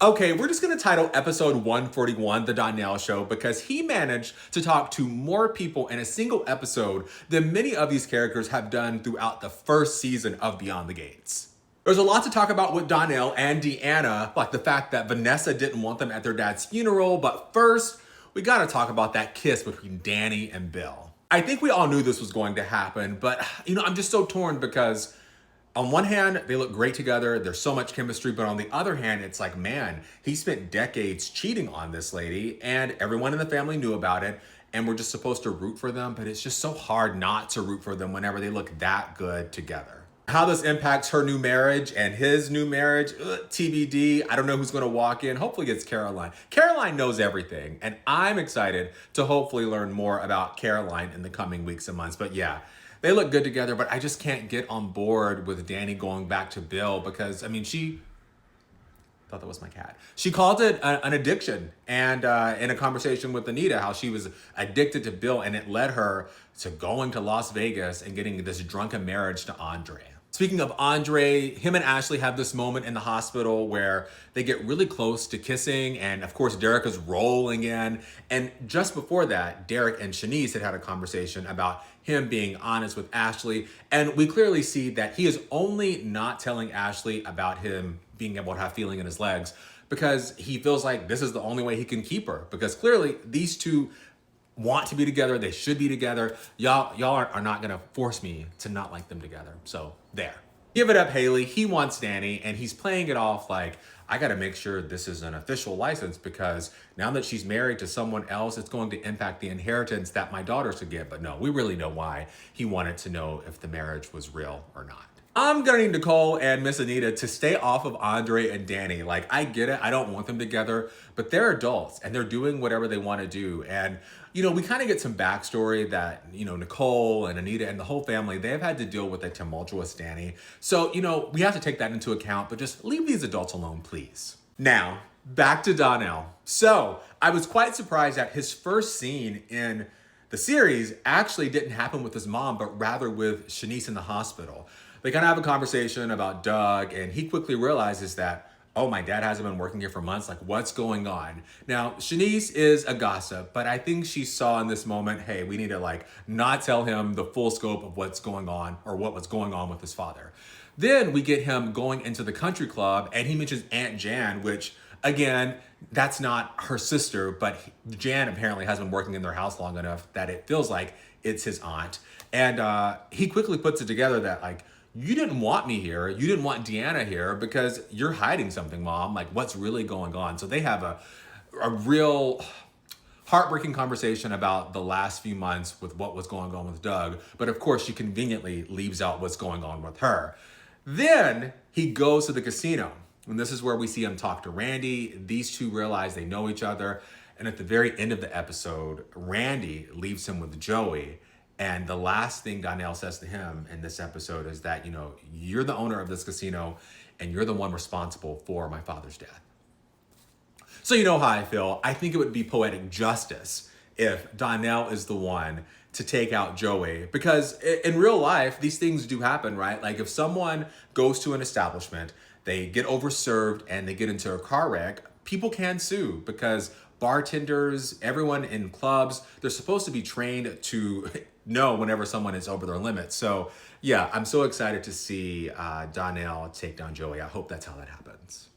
Okay, we're just going to title episode 141 The Donnell Show because he managed to talk to more people in a single episode than many of these characters have done throughout the first season of Beyond the Gates. There's a lot to talk about with Donnell and Deanna, like the fact that Vanessa didn't want them at their dad's funeral, but first, we got to talk about that kiss between Danny and Bill. I think we all knew this was going to happen, but I'm just so torn because on one hand, they look great together. There's so much chemistry. But on the other hand, it's like, man, he spent decades cheating on this lady and everyone in the family knew about it. And we're just supposed to root for them. But it's just so hard not to root for them whenever they look that good together. How this impacts her new marriage and his new marriage, TBD. I don't know who's going to walk in. Hopefully it's Caroline. Caroline knows everything. And I'm excited to hopefully learn more about Caroline in the coming weeks and months. But yeah, they look good together, but I just can't get on board with Danny going back to Bill because, she thought that was my cat. She called it an addiction. And in a conversation with Anita, how she was addicted to Bill and it led her to going to Las Vegas and getting this drunken marriage to Andre. Speaking of Andre, him and Ashley have this moment in the hospital where they get really close to kissing, and of course Derek is rolling in. And just before that, Derek and Shanice had a conversation about him being honest with Ashley, and we clearly see that he is only not telling Ashley about him being able to have feeling in his legs because he feels like this is the only way he can keep her, because clearly these two want to be together. They should be together. Y'all are not going to force me to not like them together. So there. Give it up, Haley. He wants Danny, and he's playing it off like, I got to make sure this is an official license because now that she's married to someone else, it's going to impact the inheritance that my daughter should get. But no, we really know why he wanted to know if the marriage was real or not. I'm gonna need Nicole and Miss Anita to stay off of Andre and Danny. Like, I get it, I don't want them together, but they're adults and they're doing whatever they want to do. And, we kind of get some backstory that, Nicole and Anita and the whole family, they've had to deal with a tumultuous Danny. So, we have to take that into account, but just leave these adults alone, please. Now, back to Donnell. So, I was quite surprised that his first scene in the series actually didn't happen with his mom, but rather with Shanice in the hospital. They kind of have a conversation about Doug, and he quickly realizes that, oh, my dad hasn't been working here for months. Like, what's going on? Now, Shanice is a gossip, but I think she saw in this moment, hey, we need to not tell him the full scope of what's going on or what was going on with his father. Then we get him going into the country club, and he mentions Aunt Jan, which, again, that's not her sister, but Jan apparently has been working in their house long enough that it feels like it's his aunt. And he quickly puts it together that, you didn't want me here. You didn't want Deanna here because you're hiding something, Mom. Like, what's really going on? So they have a real heartbreaking conversation about the last few months with what was going on with Doug. But of course, she conveniently leaves out what's going on with her. Then he goes to the casino. And this is where we see him talk to Randy. These two realize they know each other. And at the very end of the episode, Randy leaves him with Joey. And the last thing Donnell says to him in this episode is that, you're the owner of this casino and you're the one responsible for my father's death. So you know how I feel. I think it would be poetic justice if Donnell is the one to take out Joey, because in real life, these things do happen, right? Like if someone goes to an establishment, they get overserved and they get into a car wreck, people can sue because bartenders, everyone in clubs, they're supposed to be trained to know whenever someone is over their limit. So yeah, I'm so excited to see Donnell take down Joey. I hope that's how that happens.